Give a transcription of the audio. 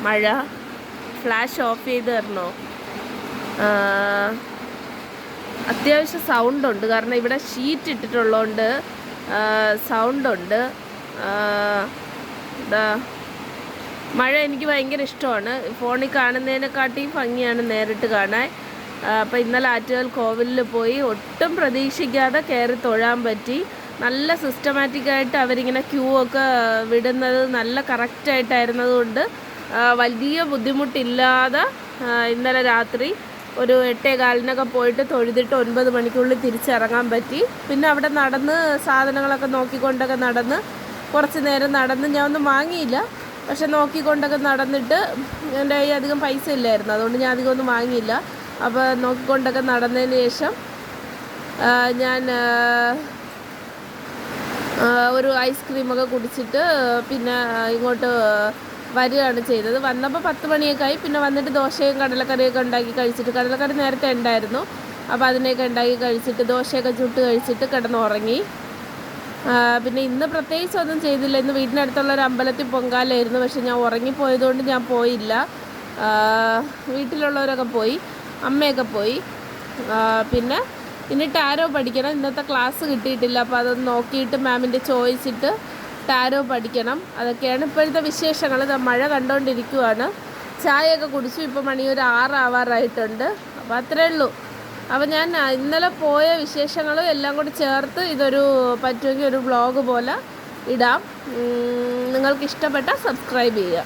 മഴ flash of ചെയ്ത് തരണോ? അത്യാവശ്യം സൗണ്ടുണ്ട്, കാരണം ഇവിടെ ഷീറ്റ് ഇട്ടിട്ടുള്ളതുകൊണ്ട് സൗണ്ടുണ്ട്. മഴ എനിക്ക് ഭയങ്കര ഇഷ്ടമാണ്. ഫോണിൽ കാണുന്നതിനെക്കാട്ടിയും ഭംഗിയാണ് നേരിട്ട് കാണാൻ. അപ്പോൾ ഇന്നലെ ആറ്റുകാൽ കോവിലിൽ പോയി ഒട്ടും പ്രതീക്ഷിക്കാതെ കയറി തൊഴാൻ പറ്റി. നല്ല സിസ്റ്റമാറ്റിക്കായിട്ട് അവരിങ്ങനെ ക്യൂ ഒക്കെ വിടുന്നത് നല്ല കറക്റ്റായിട്ടായിരുന്നത് കൊണ്ട് വലിയ ബുദ്ധിമുട്ടില്ലാതെ ഇന്നലെ രാത്രി ഒരു 8:15 പോയിട്ട് തൊഴുതിട്ട് 9 മണിക്കുള്ളിൽ തിരിച്ചിറങ്ങാൻ പറ്റി. പിന്നെ അവിടെ നടന്ന് സാധനങ്ങളൊക്കെ നോക്കിക്കൊണ്ടൊക്കെ നടന്ന് കുറച്ച് നേരം നടന്ന്, ഞാൻ ഒന്നും വാങ്ങിയില്ല, പക്ഷെ നോക്കിക്കൊണ്ടൊക്കെ നടന്നിട്ട് എൻ്റെ കയ്യിൽ അധികം പൈസ ഇല്ലായിരുന്നു, അതുകൊണ്ട് ഞാൻ അധികം ഒന്നും വാങ്ങിയില്ല. അപ്പോൾ നോക്കിക്കൊണ്ടൊക്കെ നടന്നതിന് ശേഷം ഞാൻ ഒരു ഐസ്ക്രീമൊക്കെ കുടിച്ചിട്ട് പിന്നെ ഇങ്ങോട്ട് വരികയാണ് ചെയ്തത്. വന്നപ്പോൾ 10 മണിയൊക്കെ ആയി. പിന്നെ വന്നിട്ട് ദോശയും കടലക്കറിയൊക്കെ ഉണ്ടാക്കി കഴിച്ചിട്ട്, കടലക്കറി നേരത്തെ ഉണ്ടായിരുന്നു, അപ്പോൾ അതിനെയൊക്കെ ഉണ്ടാക്കി കഴിച്ചിട്ട് ദോശയൊക്കെ ചുട്ട് കഴിച്ചിട്ട് കിടന്നുറങ്ങി. പിന്നെ ഇന്ന് പ്രത്യേകിച്ച് ഒന്നും ചെയ്തില്ല. ഇന്ന് വീടിനടുത്തുള്ള ഒരു അമ്പലത്തിൽ പൊങ്കാലായിരുന്നു, പക്ഷെ ഞാൻ ഉറങ്ങിപ്പോയതുകൊണ്ട് ഞാൻ പോയില്ല. വീട്ടിലുള്ളവരൊക്കെ പോയി, അമ്മയൊക്കെ പോയി. പിന്നെ ഇനി ടാരോ പഠിക്കണം. ഇന്നത്തെ ക്ലാസ് കിട്ടിയിട്ടില്ല, അപ്പോൾ അതൊന്ന് നോക്കിയിട്ട് മാമിൻ്റെ ചോദിച്ചിട്ട് ടാരോ പഠിക്കണം. അതൊക്കെയാണ് ഇപ്പോഴത്തെ വിശേഷങ്ങൾ. മഴ കണ്ടുകൊണ്ടിരിക്കുവാണ്. ചായയൊക്കെ കുടിച്ചു. ഇപ്പോൾ മണി ഒരു 6 ആവാറായിട്ടുണ്ട്. അപ്പോൾ അത്രേ ഉള്ളൂ. അപ്പോൾ ഞാൻ ഇന്നലെ പോയ വിശേഷങ്ങളും എല്ലാം കൂടി ചേർത്ത് ഇതൊരു പറ്റുമെങ്കിൽ ഒരു വ്ളോഗ് പോലെ ഇടാം. നിങ്ങൾക്ക് ഇഷ്ടപ്പെട്ടാൽ സബ്സ്ക്രൈബ് ചെയ്യുക.